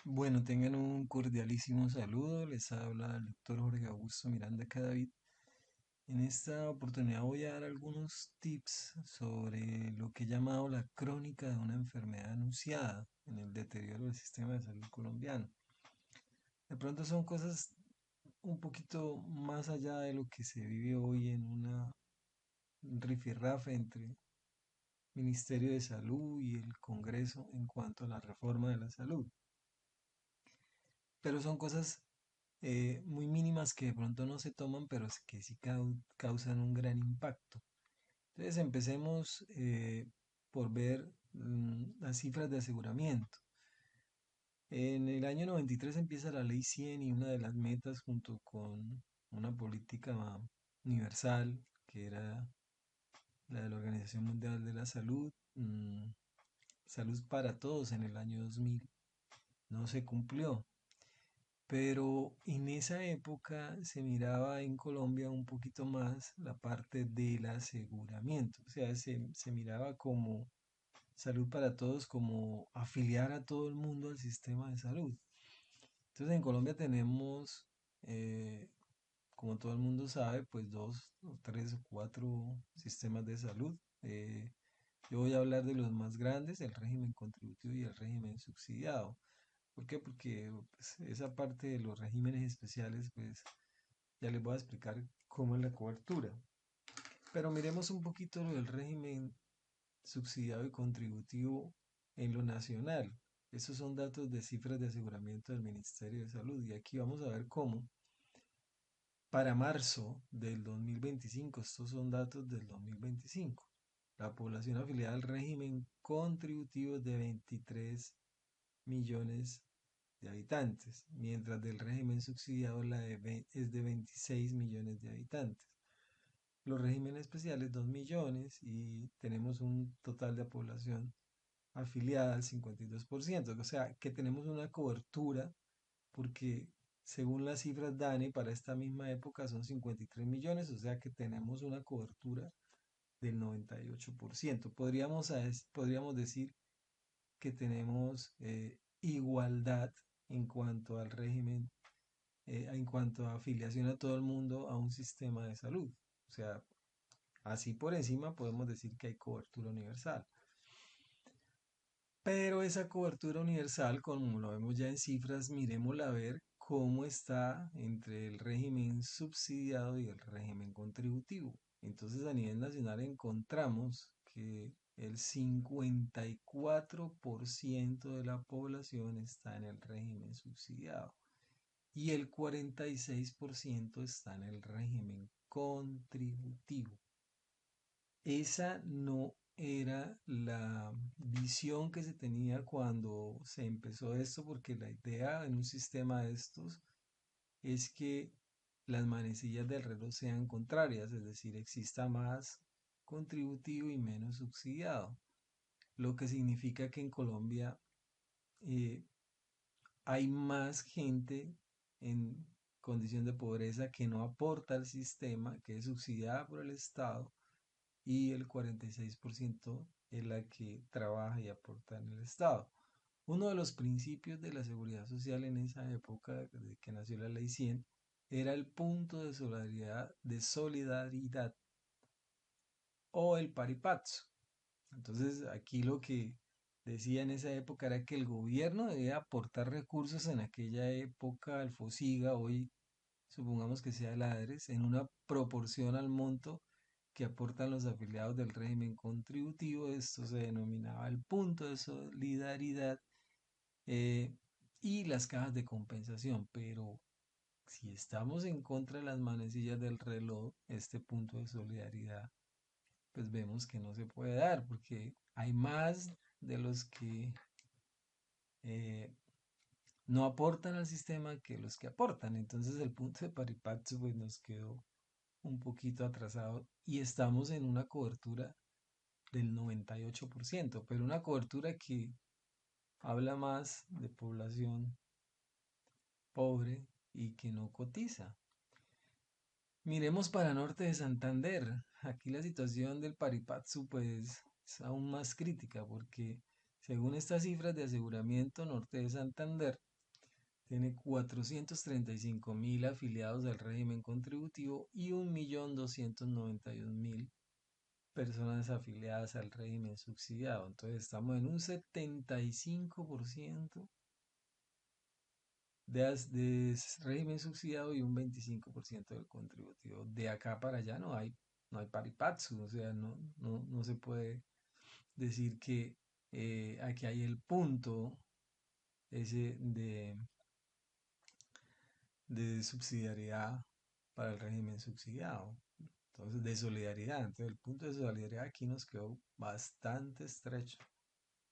Bueno, tengan un cordialísimo saludo. Les habla el doctor Jorge Augusto Miranda Cadavid. En esta oportunidad voy a dar algunos tips sobre lo que he llamado la crónica de una enfermedad anunciada en el deterioro del sistema de salud colombiano. De pronto son cosas un poquito más allá de lo que se vive hoy en un rifirrafe entre Ministerio de Salud y el Congreso en cuanto a la reforma de la salud. Pero son cosas muy mínimas que de pronto no se toman, pero que sí causan un gran impacto. Entonces empecemos por ver las cifras de aseguramiento. En el año 93 empieza la Ley 100 y una de las metas junto con una política universal, que era la de la Organización Mundial de la Salud, salud para todos en el año 2000, no se cumplió. Pero en esa época se miraba en Colombia un poquito más la parte del aseguramiento, o sea, se miraba como salud para todos, como afiliar a todo el mundo al sistema de salud. Entonces en Colombia tenemos, eh, como todo el mundo sabe, pues dos o tres o cuatro sistemas de salud. Yo voy a hablar de los más grandes, el régimen contributivo y el régimen subsidiado. ¿Por qué? Porque pues, esa parte de los regímenes especiales, pues ya les voy a explicar cómo es la cobertura. Pero miremos un poquito lo del régimen subsidiado y contributivo en lo nacional. Estos son datos de cifras de aseguramiento del Ministerio de Salud. Y aquí vamos a ver cómo para marzo del 2025, estos son datos del 2025, la población afiliada al régimen contributivo es de 23 millones de habitantes, mientras del régimen subsidiado es de 26 millones de habitantes. Los regímenes especiales 2 millones y tenemos un total de población afiliada al 52%, o sea que tenemos una cobertura porque según las cifras DANE para esta misma época son 53 millones, o sea que tenemos una cobertura del 98%. Podríamos decir que tenemos igualdad en cuanto al régimen, en cuanto a afiliación a todo el mundo a un sistema de salud. O sea, así por encima podemos decir que hay cobertura universal. Pero esa cobertura universal, como lo vemos ya en cifras, miremosla a ver cómo está entre el régimen subsidiado y el régimen contributivo. Entonces a nivel nacional encontramos que el 54% de la población está en el régimen subsidiado y el 46% está en el régimen contributivo. Esa no era la visión que se tenía cuando se empezó esto, porque la idea en un sistema de estos es que las manecillas del reloj sean contrarias, es decir, exista más contributivo y menos subsidiado, lo que significa que en Colombia eh, hay más gente en condición de pobreza que no aporta al sistema, que es subsidiada por el Estado, y el 46% es la que trabaja y aporta en el Estado. Uno de los principios de la seguridad social en esa época, de que nació la Ley 100, era el punto de solidaridad o el paripazzo. Entonces, aquí lo que decía en esa época era que el gobierno debía aportar recursos en aquella época al FOSIGA, hoy supongamos que sea el ADRES, en una proporción al monto que aportan los afiliados del régimen contributivo. Esto se denominaba el punto de solidaridad, eh, y las cajas de compensación. Pero si estamos en contra de las manecillas del reloj, este punto de solidaridad, pues vemos que no se puede dar porque hay más de los que eh, no aportan al sistema que los que aportan. Entonces el punto de Paripazzo pues nos quedó un poquito atrasado y estamos en una cobertura del 98%, pero una cobertura que habla más de población pobre y que no cotiza. Miremos para Norte de Santander. Aquí la situación del Paripazzu pues es aún más crítica porque según estas cifras de aseguramiento Norte de Santander Tiene 435.000 afiliados al régimen contributivo y 1.291.000 personas afiliadas al régimen subsidiado. Entonces estamos en un 75% de régimen subsidiado y un 25% del contributivo. De acá para allá no hay paripatsu, o sea, no se puede decir que aquí hay el punto ese de subsidiariedad para el régimen subsidiado. Entonces, de solidaridad. Entonces, el punto de solidaridad aquí nos quedó bastante estrecho.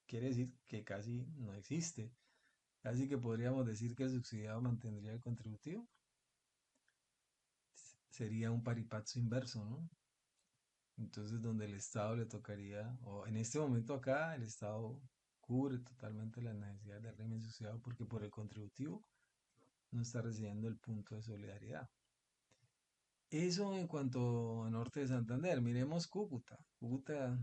Quiere decir que casi no existe. Casi que podríamos decir que el subsidiado mantendría el contributivo. Sería un paripazzo inverso, ¿no? Entonces, donde el Estado le tocaría, o en este momento acá, el Estado cubre totalmente las necesidades del régimen subsidiado porque por el contributivo no está recibiendo el punto de solidaridad. Eso en cuanto a Norte de Santander. Miremos Cúcuta. Cúcuta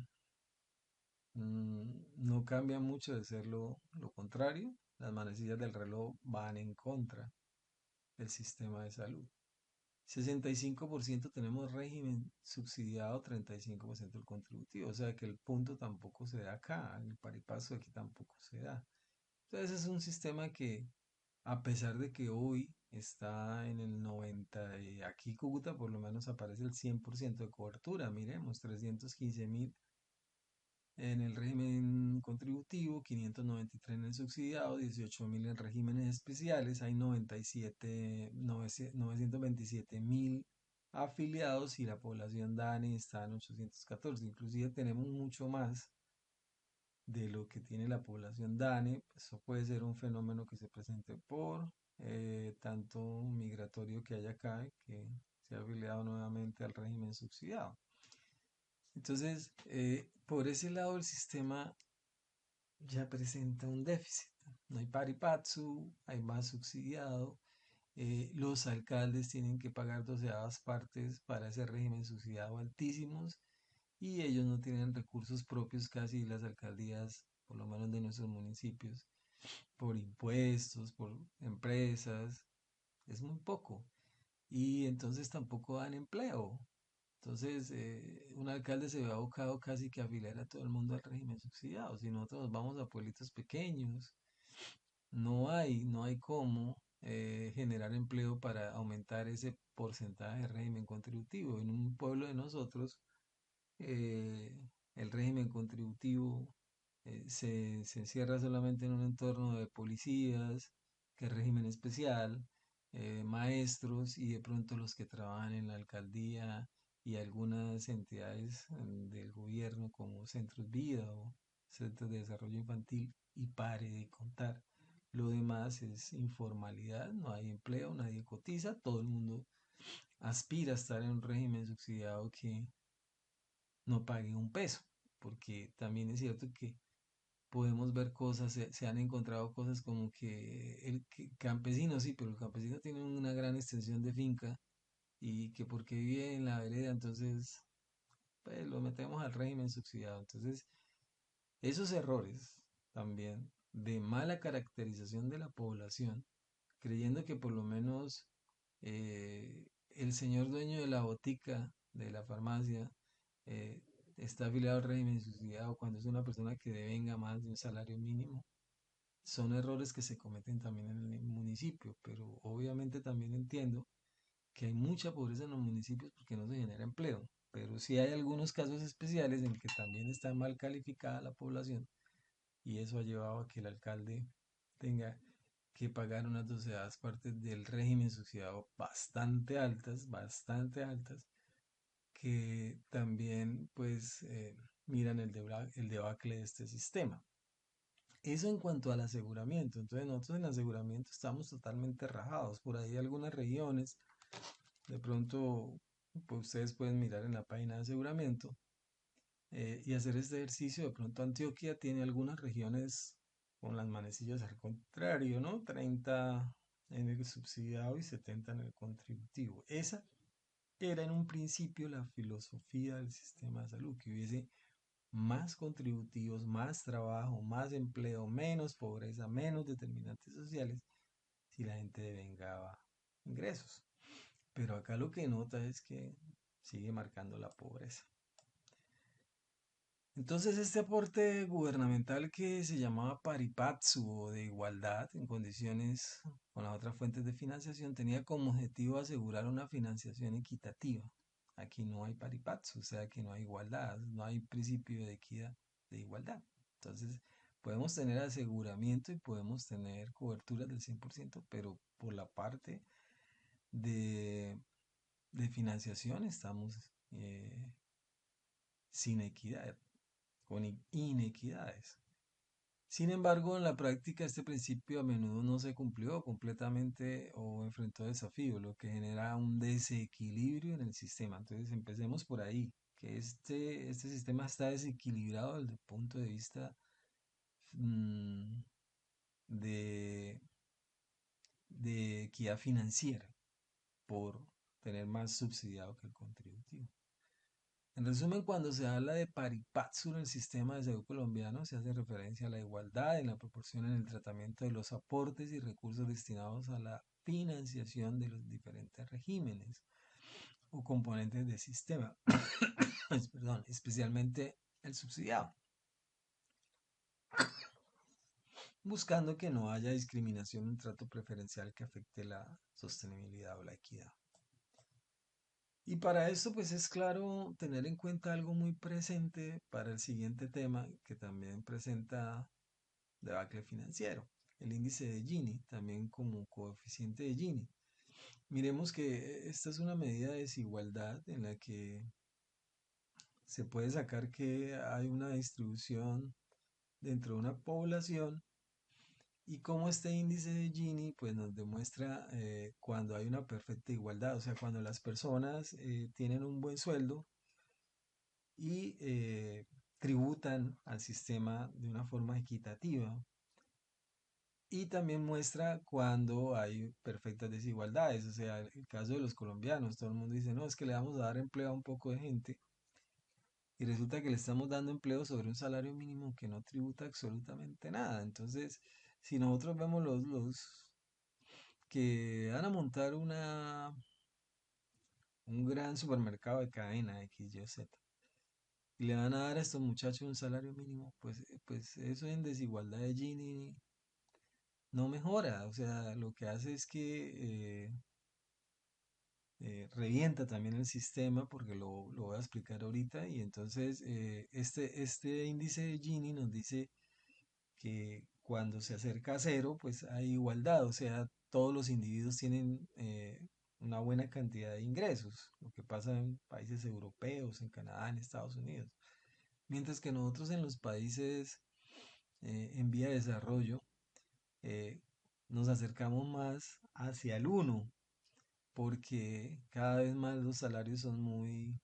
no cambia mucho de ser lo contrario. Las manecillas del reloj van en contra del sistema de salud. 65% tenemos régimen subsidiado, 35% el contributivo. O sea que el punto tampoco se da acá, el paripaso aquí tampoco se da. Entonces es un sistema que, a pesar de que hoy está en el 90, y aquí Cúcuta por lo menos aparece el 100% de cobertura, miremos, 315.000 en el régimen contributivo, 593 en el subsidiado, 18.000 en regímenes especiales, hay 927.000 afiliados y la población DANE está en 814. Inclusive tenemos mucho más de lo que tiene la población DANE. Eso puede ser un fenómeno que se presente por tanto migratorio que hay acá, que se ha afiliado nuevamente al régimen subsidiado. Entonces, por ese lado el sistema ya presenta un déficit. No hay paripatsu, hay más subsidiado. Los alcaldes tienen que pagar doceavas partes para ese régimen subsidiado altísimos y ellos no tienen recursos propios casi las alcaldías, por lo menos de nuestros municipios, por impuestos, por empresas, es muy poco. Y entonces tampoco dan empleo. Entonces, un alcalde se ve abocado casi que a afiliar a todo el mundo al régimen subsidiado. Si nosotros nos vamos a pueblitos pequeños, no hay cómo generar empleo para aumentar ese porcentaje de régimen contributivo. En un pueblo de nosotros, eh, el régimen contributivo se encierra solamente en un entorno de policías, que es régimen especial, maestros y de pronto los que trabajan en la alcaldía y algunas entidades del gobierno como Centros Vida o Centros de Desarrollo Infantil y pare de contar. Lo demás es informalidad, no hay empleo, nadie cotiza, todo el mundo aspira a estar en un régimen subsidiado que no pague un peso, porque también es cierto que podemos ver cosas, se han encontrado cosas como que campesino, sí, pero el campesino tiene una gran extensión de finca y que porque vive en la vereda, entonces pues lo metemos al régimen subsidiado. Entonces, esos errores también de mala caracterización de la población, creyendo que por lo menos el señor dueño de la botica, de la farmacia, eh, está afiliado al régimen subsidiado cuando es una persona que devenga más de un salario mínimo. Son errores que se cometen también en el municipio, pero obviamente también entiendo que hay mucha pobreza en los municipios porque no se genera empleo. Pero sí hay algunos casos especiales en que también está mal calificada la población y eso ha llevado a que el alcalde tenga que pagar unas doceadas partes del régimen subsidiado bastante altas, que también pues miran el debacle de este sistema. Eso en cuanto al aseguramiento. Entonces nosotros en aseguramiento estamos totalmente rajados. Por ahí algunas regiones, de pronto pues ustedes pueden mirar en la página de aseguramiento y hacer este ejercicio. De pronto Antioquia tiene algunas regiones con las manecillas al contrario, ¿no? 30 en el subsidiado y 70 en el contributivo. Esa era en un principio la filosofía del sistema de salud, que hubiese más contributivos, más trabajo, más empleo, menos pobreza, menos determinantes sociales. y la gente devengaba ingresos. Pero acá lo que nota es que sigue marcando la pobreza. Entonces este aporte gubernamental que se llamaba paripatsu o de igualdad en condiciones con las otras fuentes de financiación tenía como objetivo asegurar una financiación equitativa. Aquí no hay paripatsu, o sea que no hay igualdad, no hay principio de equidad, de igualdad. Entonces podemos tener aseguramiento y podemos tener cobertura del 100%, pero por la parte de, de financiación estamos sin equidad, con inequidades. Sin embargo, en la práctica este principio a menudo no se cumplió completamente o enfrentó desafíos, lo que genera un desequilibrio en el sistema. Entonces, empecemos por ahí, que este sistema está desequilibrado desde el punto de vista mm, de, de equidad financiera, por tener más subsidiado que el contributivo. En resumen, cuando se habla de paripatsu en el sistema de salud colombiano, se hace referencia a la igualdad en la proporción en el tratamiento de los aportes y recursos destinados a la financiación de los diferentes regímenes o componentes del sistema, perdón, especialmente el subsidiado, buscando que no haya discriminación o un trato preferencial que afecte la sostenibilidad o la equidad. Y para esto, pues es claro tener en cuenta algo muy presente para el siguiente tema que también presenta debacle financiero, el índice de Gini, también como coeficiente de Gini. Miremos que esta es una medida de desigualdad en la que se puede sacar que hay una distribución dentro de una población y como este índice de Gini pues nos demuestra cuando hay una perfecta igualdad, o sea, cuando las personas tienen un buen sueldo y tributan al sistema de una forma equitativa. Y también muestra cuando hay perfectas desigualdades, o sea, el caso de los colombianos, todo el mundo dice, no, es que le vamos a dar empleo a un poco de gente y resulta que le estamos dando empleo sobre un salario mínimo que no tributa absolutamente nada. Entonces, si nosotros vemos los que van a montar un gran supermercado de cadena X, Y, Z, y le van a dar a estos muchachos un salario mínimo, pues eso en desigualdad de Gini no mejora, o sea, lo que hace es que revienta también el sistema, porque lo voy a explicar ahorita, y entonces este índice de Gini nos dice que cuando se acerca a cero, pues hay igualdad, o sea, todos los individuos tienen una buena cantidad de ingresos, lo que pasa en países europeos, en Canadá, en Estados Unidos. Mientras que nosotros en los países en vía de desarrollo eh, nos acercamos más hacia el uno, porque cada vez más los salarios son muy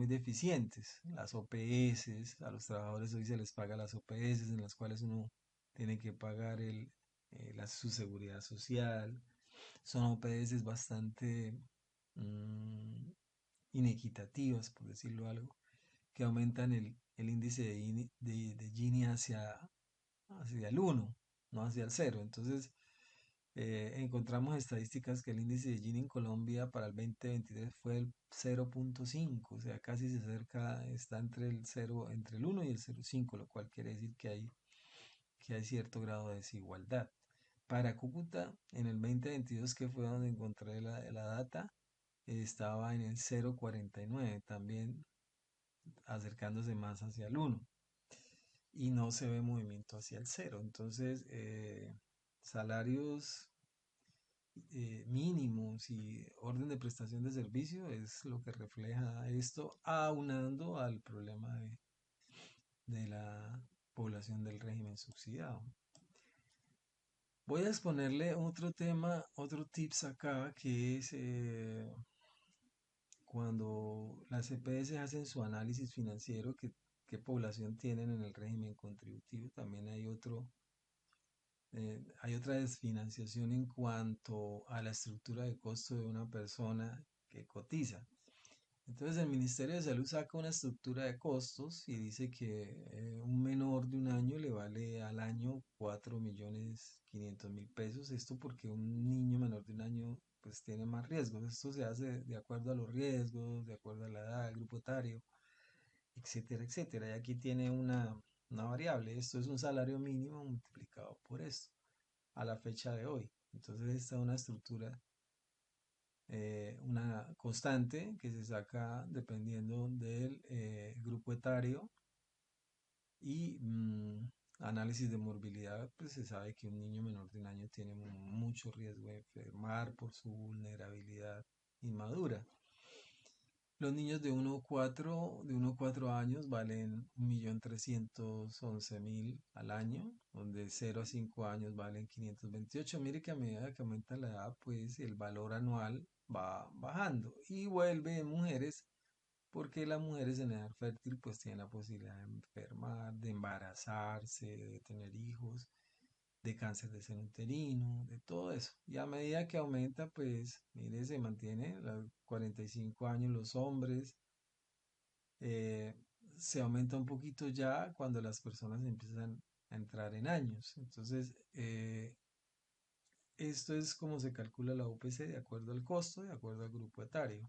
deficientes. Las OPS, a los trabajadores hoy se les paga las OPS en las cuales uno tiene que pagar su seguridad social. Son OPS bastante mm, inequitativas, por decirlo algo, que aumentan el índice de Gini hacia el uno, no hacia el cero. Entonces, encontramos estadísticas que el índice de Gini en Colombia para el 2023 fue el 0.5, o sea, casi se acerca, está entre el 0, entre el 1 y el 0.5, lo cual quiere decir que hay cierto grado de desigualdad. Para Cúcuta, en el 2022, que fue donde encontré la data, estaba en el 0.49, también acercándose más hacia el 1 y no se ve movimiento hacia el 0. Entonces, salarios mínimos y orden de prestación de servicio es lo que refleja esto, aunando al problema de la población del régimen subsidiado. Voy a exponerle otro tema, otro tips acá, que es cuando las EPS hacen su análisis financiero, qué población tienen en el régimen contributivo. También hay otra desfinanciación en cuanto a la estructura de costo de una persona que cotiza. Entonces el Ministerio de Salud saca una estructura de costos y dice que un menor de un año le vale al año 4.500.000 pesos. Esto porque un niño menor de un año pues tiene más riesgos. Esto se hace de acuerdo a los riesgos, de acuerdo a la edad, el grupo etario, etcétera, etcétera. Y aquí tiene una variable. Esto es un salario mínimo multiplicado por esto a la fecha de hoy. Entonces esta es una estructura, una constante que se saca dependiendo del grupo etario y análisis de morbilidad, pues se sabe que un niño menor de un año tiene mucho riesgo de enfermar por su vulnerabilidad inmadura. Los niños de 1 a 4 años valen 1.311.000 al año, donde 0 a 5 años valen 528. Mire que a medida que aumenta la edad, pues el valor anual va bajando y vuelve en mujeres, porque las mujeres en edad fértil pues tienen la posibilidad de enfermar, de embarazarse, de tener hijos, de cáncer de seno uterino, de todo eso. Y a medida que aumenta, pues, mire, se mantiene a los 45 años los hombres, eh, se aumenta un poquito ya cuando las personas empiezan a entrar en años. Entonces, esto es como se calcula la UPC de acuerdo al costo, de acuerdo al grupo etario.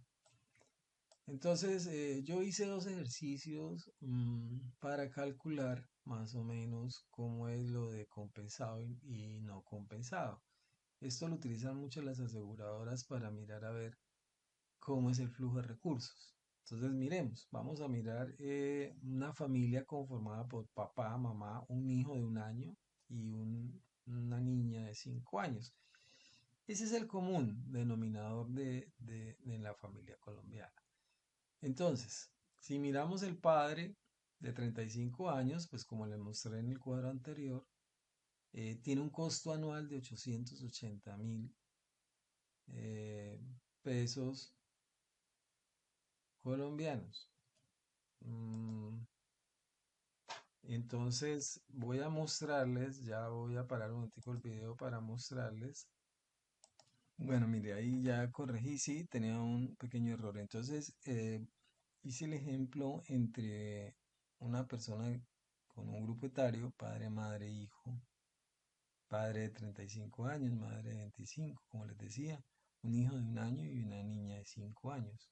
Entonces, yo hice dos ejercicios para calcular más o menos cómo es lo de compensado y no compensado. Esto lo utilizan mucho las aseguradoras para mirar a ver cómo es el flujo de recursos. Entonces, miremos, vamos a mirar una familia conformada por papá, mamá, un hijo de un año y una niña de 5 años. Ese es el común denominador de la familia colombiana. Entonces, si miramos el padre de 35 años, pues como le mostré en el cuadro anterior, tiene un costo anual de 880.000 pesos colombianos. Mm, entonces voy a mostrarles, ya voy a parar un momentico el video para mostrarles. Bueno, mire, ahí ya corregí, sí, tenía un pequeño error. Entonces, hice el ejemplo entre una persona con un grupo etario, padre, madre, hijo, padre de 35 años, madre de 25, como les decía, un hijo de un año y una niña de 5 años.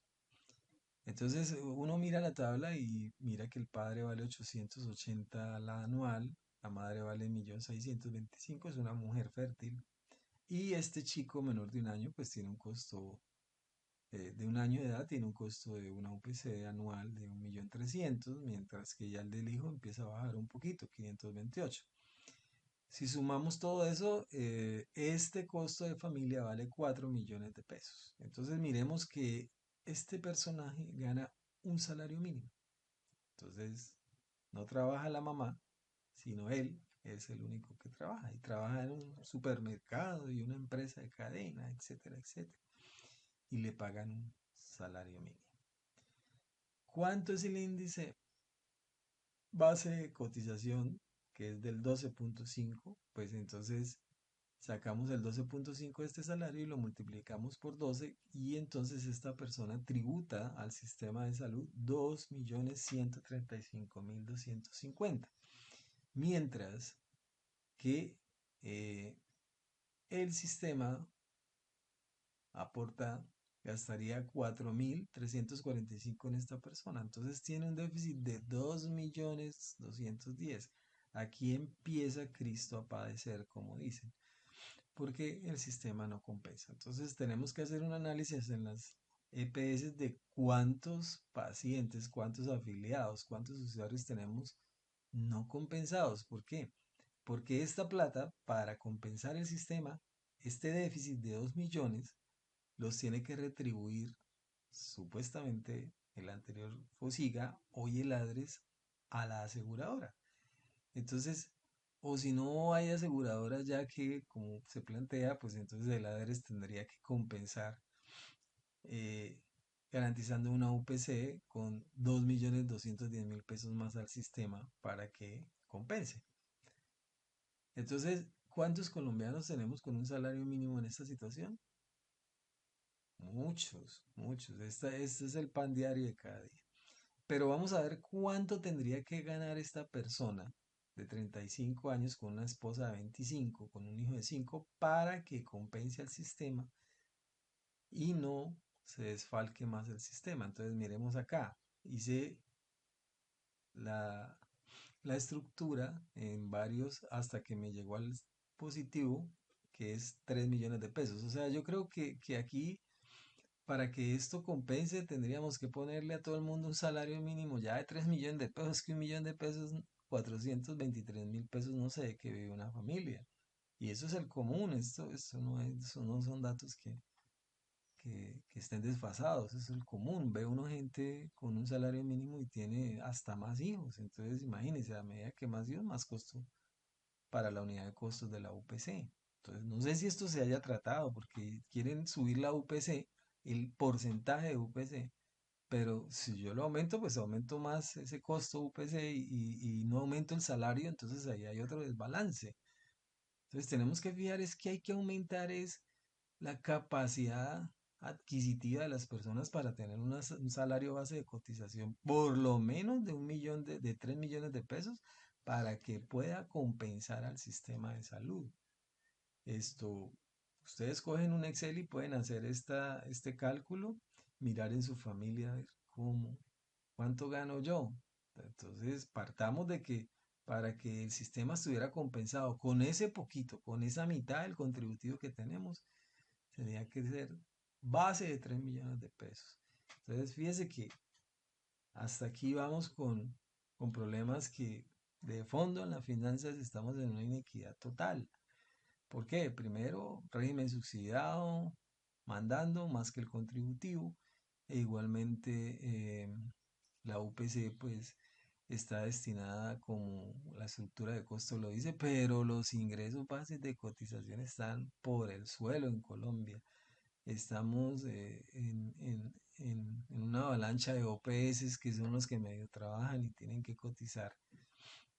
Entonces uno mira la tabla y mira que el padre vale 880 la anual, la madre vale 1.625.000, es una mujer fértil. Y este chico menor de un año pues tiene un costo de un año de edad, tiene un costo de una UPC anual de 1.300.000, mientras que ya el del hijo empieza a bajar un poquito, 528. Si sumamos todo eso, este costo de familia vale 4 millones de pesos. Entonces miremos que este personaje gana un salario mínimo. Entonces no trabaja la mamá, sino él es el único que trabaja. Y trabaja en un supermercado y una empresa de cadena, etcétera, etcétera. Y le pagan un salario mínimo. ¿Cuánto es el índice base de cotización, que es del 12.5? Pues entonces sacamos el 12.5 de este salario y lo multiplicamos por 12 y entonces esta persona tributa al sistema de salud 2.135.250. Mientras que eh, el sistema aporta, gastaría 4.345 en esta persona. Entonces tiene un déficit de 2.210.000. Aquí empieza Cristo a padecer, como dicen, porque el sistema no compensa. Entonces tenemos que hacer un análisis en las EPS de cuántos pacientes, cuántos afiliados, cuántos usuarios tenemos no compensados. ¿Por qué? Porque esta plata, para compensar el sistema, este déficit de 2 millones, los tiene que retribuir supuestamente el anterior Fosiga, hoy el ADRES, a la aseguradora. Entonces, o si no hay aseguradoras ya que, como se plantea, pues entonces el ADRES tendría que compensar, eh, garantizando una UPC con 2.210.000 pesos más al sistema para que compense. Entonces, ¿cuántos colombianos tenemos con un salario mínimo en esta situación? muchos, muchos. Este es el pan diario de cada día. Pero vamos a ver cuánto tendría que ganar esta persona de 35 años con una esposa de 25, con un hijo de 5, para que compense al sistema y no se desfalque más el sistema. Entonces miremos acá. Hice la, la estructura en varios hasta que me llegó al positivo, que es 3 millones de pesos. O sea, yo creo que aquí, para que esto compense, tendríamos que ponerle a todo el mundo un salario mínimo ya de 3 millones de pesos, que 1 millón de pesos, 423.000 pesos, no sé de qué vive una familia. Y eso es el común, esto no son datos que estén desfasados, eso es el común. Ve uno gente con un salario mínimo y tiene hasta más hijos. Entonces, imagínense, a medida que más hijos, más costo para la unidad de costos de la UPC. Entonces, no sé si esto se haya tratado porque quieren subir la UPC, el porcentaje de UPC, pero si yo lo aumento, pues aumento más ese costo UPC y no aumento el salario, entonces ahí hay otro desbalance. Entonces, tenemos que fijar es que hay que aumentar es la capacidad adquisitiva de las personas para tener un salario base de cotización por lo menos de 1 millón de 3 millones de pesos para que pueda compensar al sistema de salud. Esto, ustedes cogen un Excel y pueden hacer este cálculo, mirar en su familia, a ver cuánto gano yo. Entonces, partamos de que para que el sistema estuviera compensado con ese poquito, con esa mitad del contributivo que tenemos, tenía que ser base de 3 millones de pesos. Entonces, fíjese que hasta aquí vamos con problemas que de fondo en las finanzas estamos en una inequidad total. ¿Por qué? Primero, régimen subsidiado, mandando más que el contributivo, e igualmente la UPC pues está destinada como la estructura de costo lo dice, pero los ingresos bases de cotización están por el suelo en Colombia. Estamos en una avalancha de OPS que son los que medio trabajan y tienen que cotizar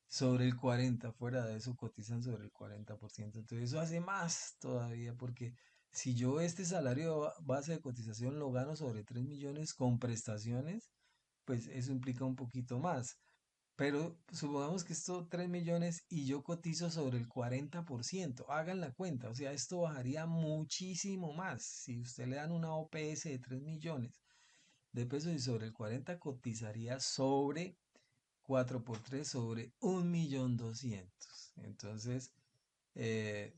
sobre el 40%, fuera de eso cotizan sobre el 40%. Entonces eso hace más todavía porque si yo este salario base de cotización lo gano sobre 3 millones con prestaciones, pues eso implica un poquito más. Pero supongamos que esto 3 millones y yo cotizo sobre el 40%. Hagan la cuenta, o sea, esto bajaría muchísimo más. Si usted le dan una OPS de 3 millones de pesos y sobre el 40 cotizaría sobre 4 por 3 sobre 1.200.000. Entonces, eh,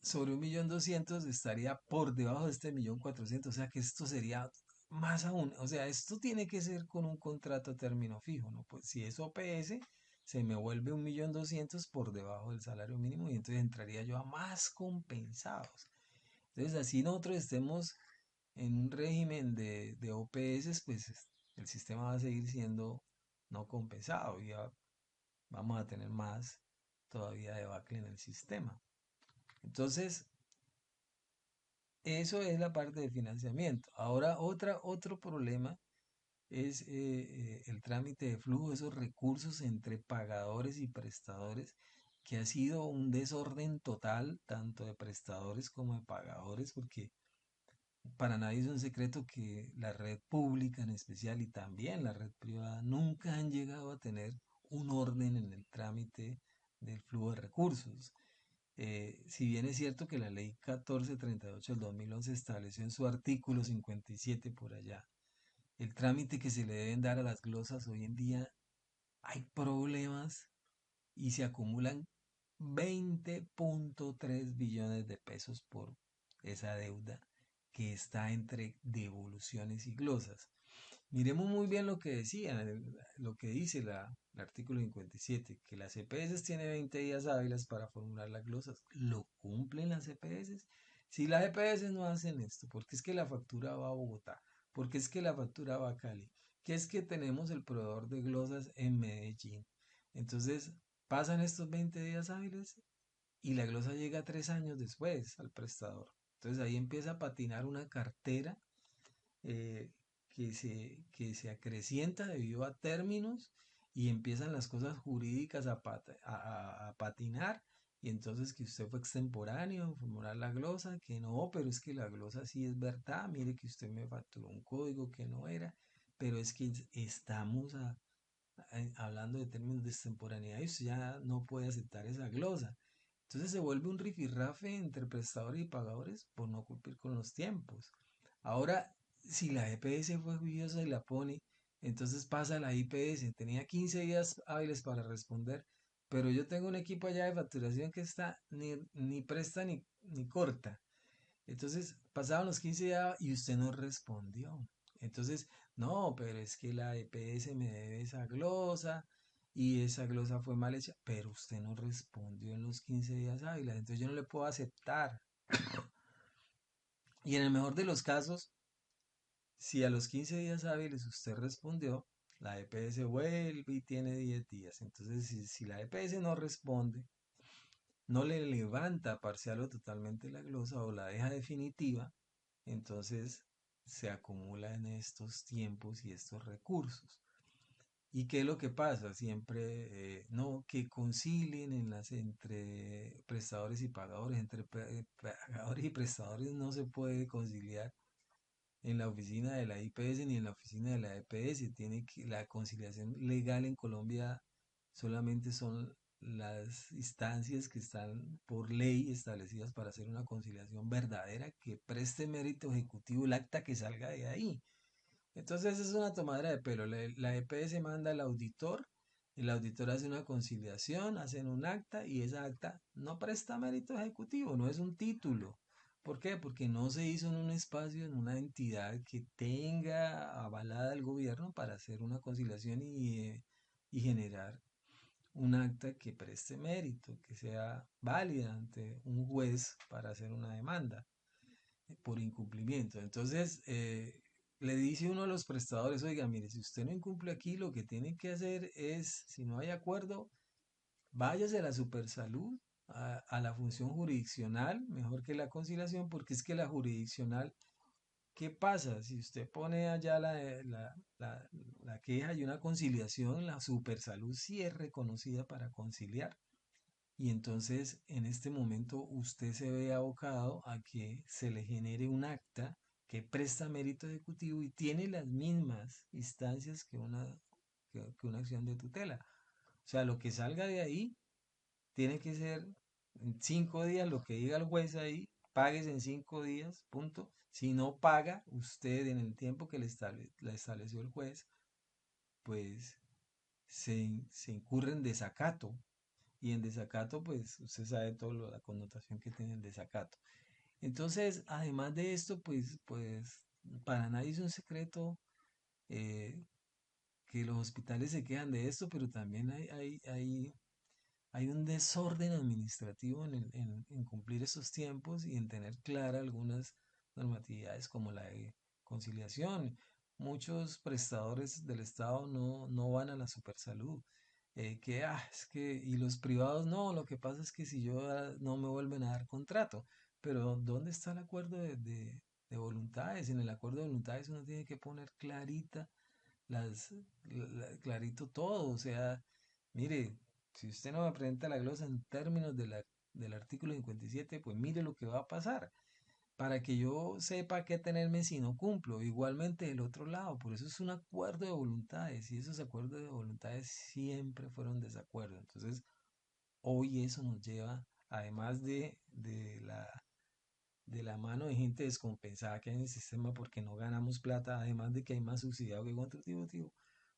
sobre 1.200.000 estaría por debajo de este 1.400.000, o sea que esto sería más aún, o sea, esto tiene que ser con un contrato a término fijo, ¿no? Pues si es OPS, se me vuelve 1.200.000 por debajo del salario mínimo y entonces entraría yo a más compensados. Entonces, así nosotros estemos en un régimen de OPS, pues el sistema va a seguir siendo no compensado y vamos a tener más todavía debacle en el sistema. Entonces, eso es la parte de financiamiento. Ahora, otro problema es el trámite de flujo de esos recursos entre pagadores y prestadores, que ha sido un desorden total, tanto de prestadores como de pagadores, porque para nadie es un secreto que la red pública en especial y también la red privada nunca han llegado a tener un orden en el trámite del flujo de recursos. Si bien es cierto que la ley 1438 del 2011 estableció en su artículo 57 por allá el trámite que se le deben dar a las glosas, hoy en día hay problemas y se acumulan 20.3 billones de pesos por esa deuda que está entre devoluciones y glosas. Miremos muy bien lo que decía, lo que dice el artículo 57, que las EPS tiene 20 días hábiles para formular las glosas. ¿Lo cumplen las EPS? Si las EPS no hacen esto, porque es que la factura va a Bogotá, porque es que la factura va a Cali, que es que tenemos el proveedor de glosas en Medellín. Entonces, pasan estos 20 días hábiles y la glosa llega 3 años después al prestador. Entonces ahí empieza a patinar una cartera eh, que se acrecienta debido a términos y empiezan las cosas jurídicas a patinar y entonces que usted fue extemporáneo, formular la glosa, que no, pero es que la glosa sí es verdad, mire que usted me facturó un código que no era, pero es que estamos hablando de términos de extemporaneidad y usted ya no puede aceptar esa glosa. Entonces se vuelve un rifirrafe entre prestadores y pagadores por no cumplir con los tiempos. Ahora, si la EPS fue juiciosa y la pone, entonces pasa la IPS. Tenía 15 días hábiles para responder, pero yo tengo un equipo allá de facturación que está ni presta ni corta. Entonces pasaban los 15 días y usted no respondió. Entonces, no, pero es que la EPS me debe esa glosa y esa glosa fue mal hecha, pero usted no respondió en los 15 días hábiles, entonces yo no le puedo aceptar. Y en el mejor de los casos, si a los 15 días hábiles usted respondió, la EPS vuelve y tiene 10 días. Entonces, si la EPS no responde, no le levanta parcial o totalmente la glosa o la deja definitiva, entonces se acumula en estos tiempos y estos recursos. ¿Y qué es lo que pasa? Siempre, no, que concilien en las entre prestadores y pagadores, entre pagadores y prestadores no se puede conciliar en la oficina de la IPS ni en la oficina de la EPS. La conciliación legal en Colombia solamente son las instancias que están por ley establecidas para hacer una conciliación verdadera que preste mérito ejecutivo el acta que salga de ahí. Entonces es una tomadera de pelo. La EPS manda al auditor, el auditor hace una conciliación, hacen un acta y esa acta no presta mérito ejecutivo, no es un título. ¿Por qué? Porque no se hizo en un espacio, en una entidad que tenga avalada el gobierno para hacer una conciliación y generar un acta que preste mérito, que sea válida ante un juez para hacer una demanda por incumplimiento. Entonces, le dice uno a los prestadores, oiga, mire, si usted no incumple aquí, lo que tiene que hacer es, si no hay acuerdo, váyase a la supersalud, a la función jurisdiccional, mejor que la conciliación, porque es que la jurisdiccional, ¿qué pasa? Si usted pone allá la queja y una conciliación, la supersalud sí es reconocida para conciliar. Y entonces en este momento usted se ve abocado a que se le genere un acta que presta mérito ejecutivo y tiene las mismas instancias que una acción de tutela. O sea, lo que salga de ahí tiene que ser en 5 días, lo que diga el juez ahí, pagues en 5 días, punto. Si no paga usted en el tiempo que le estableció el juez, pues se incurre en desacato. Y en desacato, pues usted sabe todo la connotación que tiene el desacato. Entonces, además de esto, pues para nadie es un secreto eh, que los hospitales se quejan de esto, pero también hay un desorden administrativo en cumplir esos tiempos y en tener clara algunas normatividades como la de conciliación. Muchos prestadores del Estado no van a la supersalud. Y los privados no, lo que pasa es que si yo no me vuelven a dar contrato. Pero ¿dónde está el acuerdo de voluntades? En el acuerdo de voluntades uno tiene que poner las, clarito todo. O sea, mire, si usted no me presenta la glosa en términos del artículo 57, pues mire lo que va a pasar para que yo sepa qué tenerme si no cumplo. Igualmente del otro lado, por eso es un acuerdo de voluntades y esos acuerdos de voluntades siempre fueron desacuerdo. Entonces, hoy eso nos lleva, además de la mano de gente descompensada que hay en el sistema porque no ganamos plata, además de que hay más subsidiado que contributivo,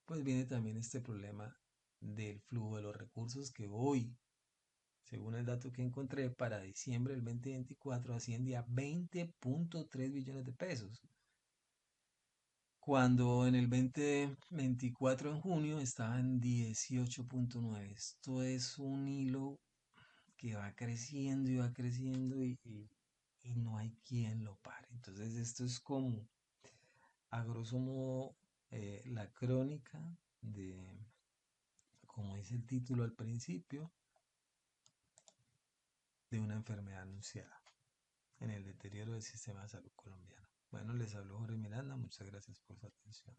pues viene también este problema del flujo de los recursos que hoy, según el dato que encontré, para diciembre del 2024 asciende a 20.3 billones de pesos, cuando en el 2024 en junio estaba en 18.9. Esto es un hilo que va creciendo y va creciendo y no hay quien lo pare. Entonces esto es como, a grosso modo, la crónica de, como dice el título al principio, de una enfermedad anunciada en el deterioro del sistema de salud colombiano. Bueno, les habló Jorge Miranda, muchas gracias por su atención.